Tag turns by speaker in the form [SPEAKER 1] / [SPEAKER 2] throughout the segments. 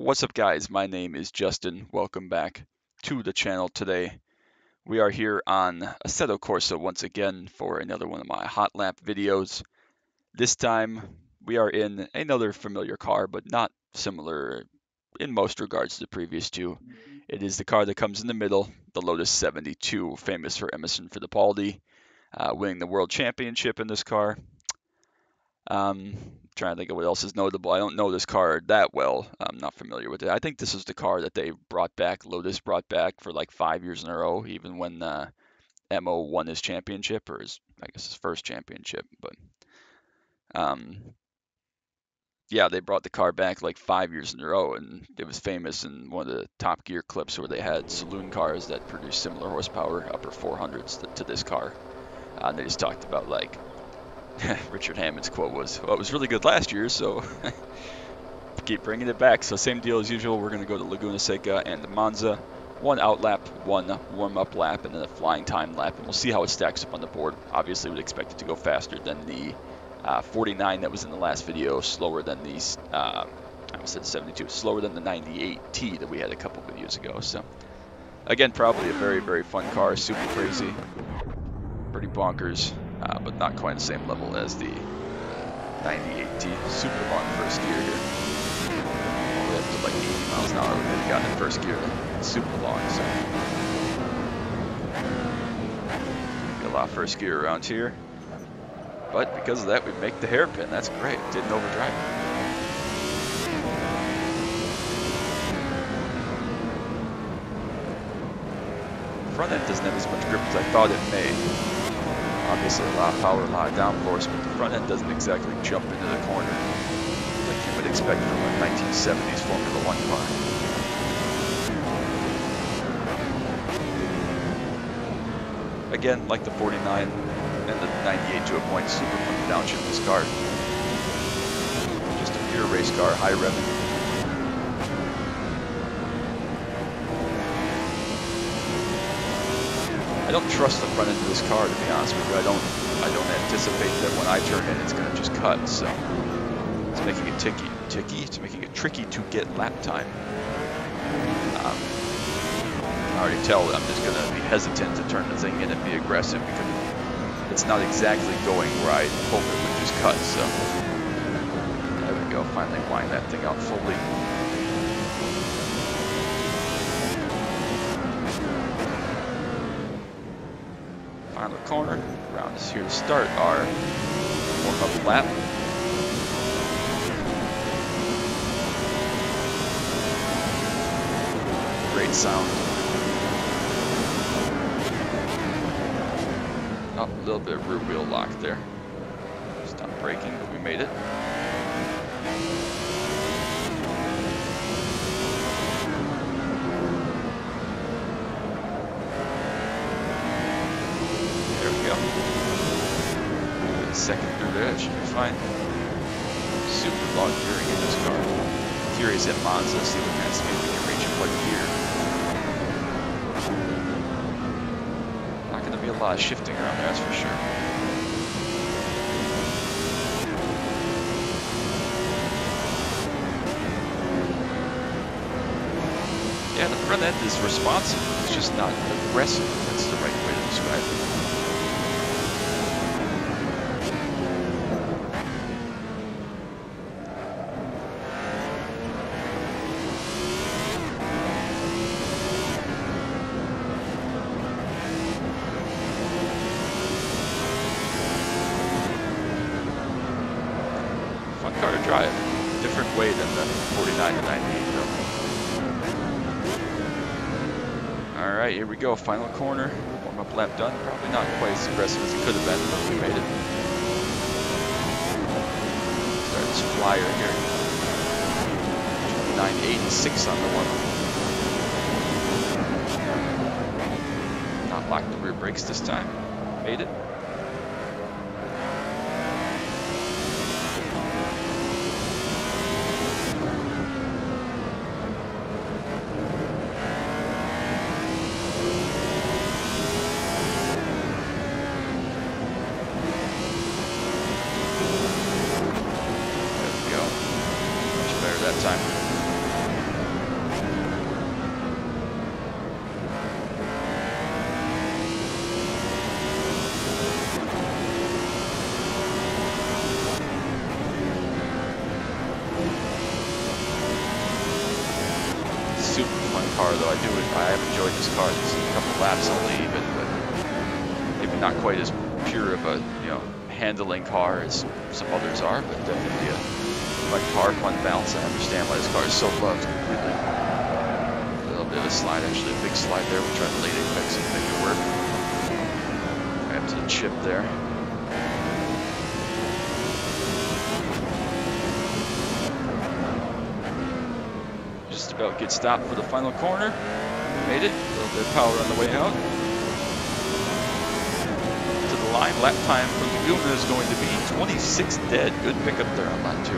[SPEAKER 1] What's up, guys? My name is Justin. Welcome back to the channel today. We are here on Assetto Corsa once again for another one of my hot lap videos. This time we are in another familiar car, but not similar in most regards to the previous two. It is the car that comes in the middle, the Lotus 72, famous for Emerson Fittipaldi, winning the World Championship in this car. Trying to think of what else is notable. I don't know this car that well. I'm not familiar with it. I think this is the car that they brought back, Lotus brought back for like 5 years in a row, even when MO won his championship, or I guess his first championship. But yeah, they brought the car back like 5 years in a row, and it was famous in one of the Top Gear clips where they had saloon cars that produced similar horsepower, upper 400s to this car. And they just talked about like Richard Hammond's quote was, well, it was really good last year, so keep bringing it back. So same deal as usual. We're going to go to Laguna, Seca, and Monza. One out lap, one warm-up lap, and then a flying time lap. And we'll see how it stacks up on the board. Obviously, we'd expect it to go faster than the 49 that was in the last video, slower than these, I almost said 72, slower than the 98T that we had a couple videos ago. So again, probably a very, very fun car, super crazy, pretty bonkers. But not quite the same level as the 98T. Super long first gear here. All the way up to like 80 miles an hour we had gotten in first gear. Super long, so. Got a lot of first gear around here. But because of that, we make the hairpin. That's great. Didn't overdrive it. Front end doesn't have as much grip as I thought it may. Obviously a lot of power, a lot of downforce, but the front end doesn't exactly jump into the corner like you would expect from a 1970s Formula One car. Again, like the 49 and the 98 to a point, super fun to downshift this car. Just a pure race car, high revenue. I don't trust the front end of this car, to be honest with you. I don't anticipate that when I turn in, it's going to just cut. So it's making it It's making it tricky to get lap time. I already tell that I'm just going to be hesitant to turn the thing in and be aggressive because it's not exactly going where I hope it would just cut. So there we go. Finally wind that thing out fully. Final corner, round is here to start our warm-up lap. Great sound. Oh, a little bit of rear wheel lock there. Stop braking, but we made it. Second through there, it should be fine. Super long gearing in this car. Curious at Monza, see what kind of speed we can reach in what gear. Not going to be a lot of shifting around there, that's for sure. Yeah, the front end is responsive. It's just not aggressive. That's the right way to describe it. Car to drive. Different way than the 49 to 98 though. Alright, here we go. Final corner. Warm-up lap done. Probably not quite as aggressive as it could have been, but we made it. Start this flyer here. 986 on the one. Not locked the rear brakes this time. Made it. That time. car, though. I have enjoyed this car. It's a couple laps only, even, but maybe not quite as pure of a handling car as some others are, but definitely a fun car, fun balance. I understand why this car is so loved completely. A little bit of a slide, actually a big slide there. We'll try the late apex and make it work. Right up to the chip there. Just about get stopped for the final corner. Made it. A little bit of power on the way out. To the line. Lap time for Laguna is going to be 26 dead. Good pickup there on lap 2.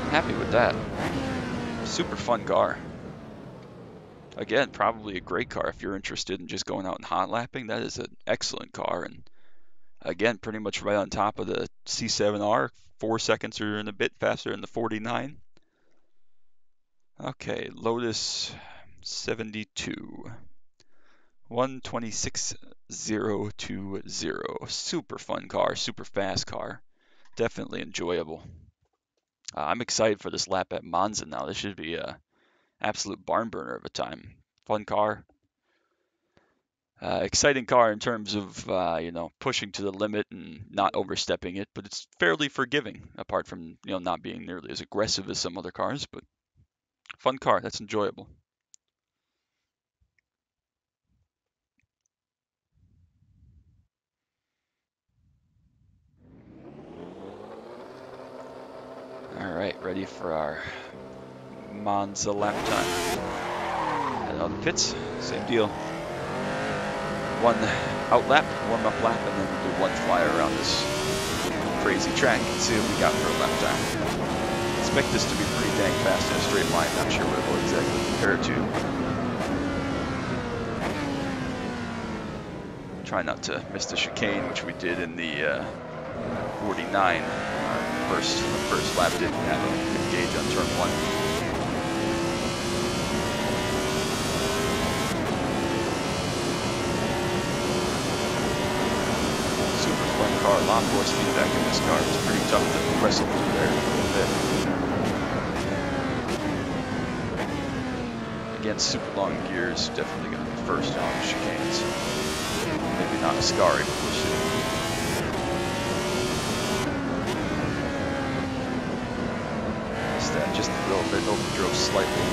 [SPEAKER 1] Happy with that. Super fun car. Again, probably a great car if you're interested in just going out and hot lapping. That is an excellent car, and again, pretty much right on top of the C7R. 4 seconds or a bit faster than the 49. Okay, Lotus 72. 1:26.020. Super fun car, super fast car. Definitely enjoyable. I'm excited for this lap at Monza now. This should be a absolute barn burner of a time. Fun car. Exciting car in terms of pushing to the limit and not overstepping it, but it's fairly forgiving apart from not being nearly as aggressive as some other cars. But fun car, that's enjoyable. All right, ready for our Monza lap time. And on the pits, same deal. One out lap, warm up lap, and then we'll do one fly around this crazy track and see what we got for a lap time. Expect this to be pretty dang fast in a straight line. Not sure what it will exactly compare to. Try not to miss the chicane, which we did in the 49. Our first lap didn't have a good gauge on turn 1. Super fun car, a lot of force feedback in this car. It's pretty tough to wrestle through there a little bit. Again, super long gears, definitely going to be first on the chicanes. Maybe not a Ascari, but we'll see. That just a little bit, overdrove slightly.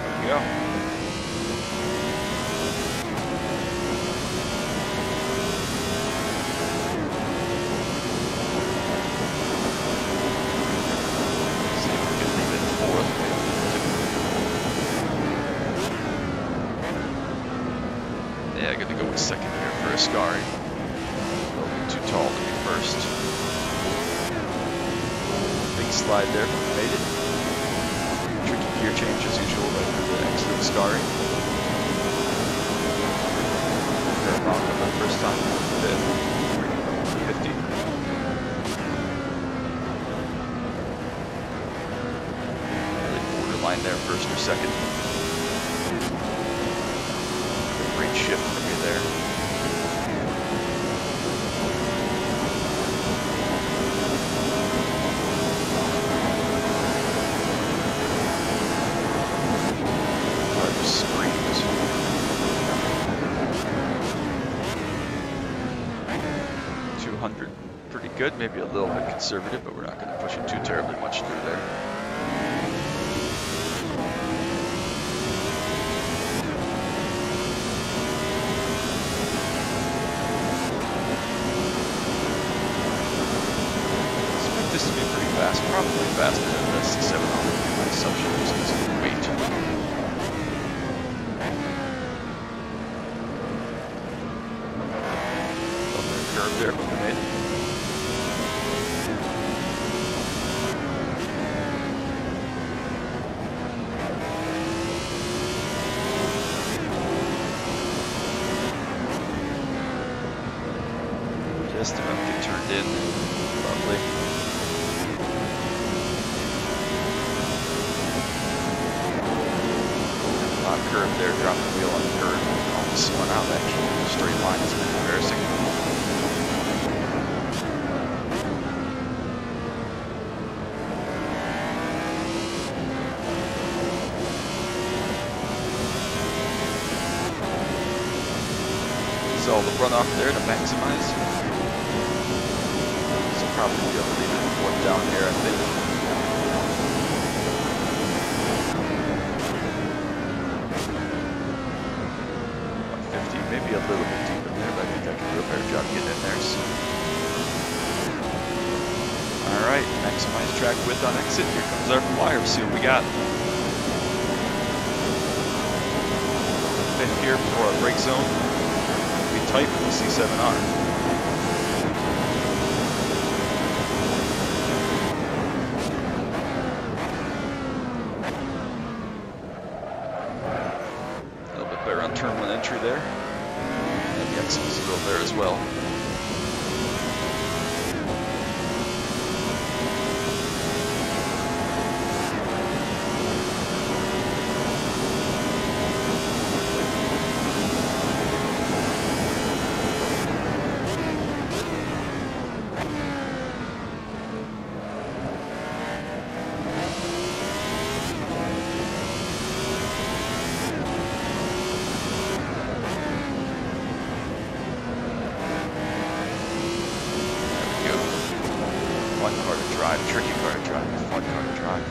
[SPEAKER 1] There we go. See if we can leave it 4th. Yeah, I'm gonna go with 2nd here for Ascari. Too tall to be first. Big slide there, but we made it. Tricky gear change as usual, right through the exit of Ascari. Fair rock up the first time, 50. Really borderline there, first or second. Great shift from you there. Good, maybe a little bit conservative, but we're not going to push it too terribly much through there. Expect this to be pretty fast, probably faster than the C700, my assumption is because of the weight. Over a curve there, but we made it. Just about get turned in, lovely. Hot curve there, dropped the wheel on the curve, almost spun out that straight line. It's been embarrassing. runoff there to maximize. So probably be able to leave it one down here, I think. Maybe a little bit deep in there, but I think I can do a better job getting in there. So. Alright, maximize track width on exit. Here comes our flyer. See what we got. Fin here for our brake zone. Be tight with the C7R. Turn one entry there, and the exit is still there as well. Tricky car to drive, fun car to drive.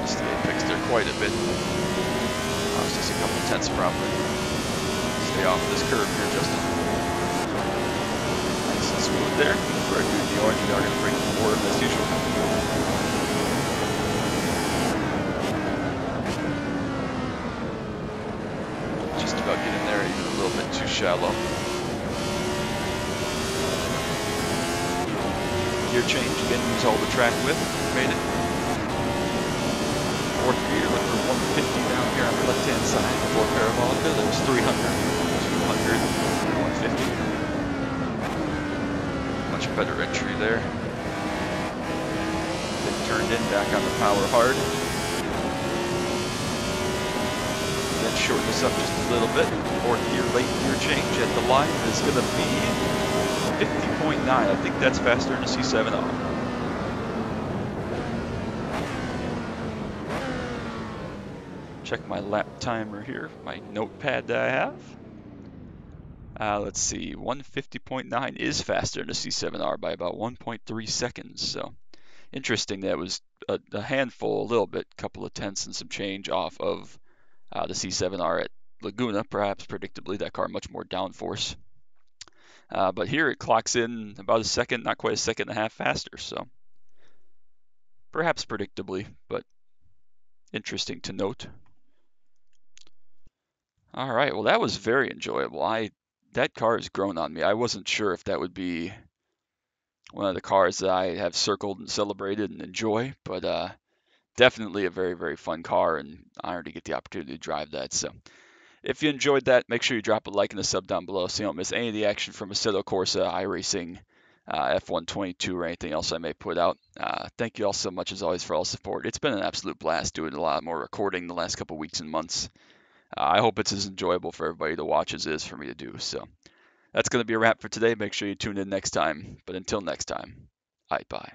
[SPEAKER 1] Missed the apex there quite a bit. It's just a couple tenths probably. Stay off this curve here, Justin. Nice and smooth there. For a dude in the orange, we are going to bring the forward as usual. Just about getting there, even a little bit too shallow. Gear change, again, use all the track width, made it. Fourth gear, look for 150 down here on the left-hand side before parabolica. There's 300, 200, 150. Much better entry there. Then turned in, back on the power hard. Then shorten this up just a little bit. Fourth gear, late gear change at the line is going to be 50.9. I think that's faster than a C7R. Check my lap timer here, my notepad that I have. Let's see, 150.9 is faster than a C7R by about 1.3 seconds. So interesting, that was a handful, a little bit, couple of tenths and some change off of the C7R at Laguna. Perhaps predictably, that car much more downforce. But here it clocks in about a second, not quite a second and a half faster. So perhaps predictably, but interesting to note. All right, well, that was very enjoyable. That car has grown on me. I wasn't sure if that would be one of the cars that I have circled and celebrated and enjoy, but definitely a very, very fun car, and honored to get the opportunity to drive that. So if you enjoyed that, make sure you drop a like and a sub down below so you don't miss any of the action from Assetto, Corsa, iRacing, F122, or anything else I may put out. Thank you all so much, as always, for all the support. It's been an absolute blast doing a lot more recording the last couple weeks and months. I hope it's as enjoyable for everybody to watch as it is for me to do. So that's going to be a wrap for today. Make sure you tune in next time. But until next time, bye.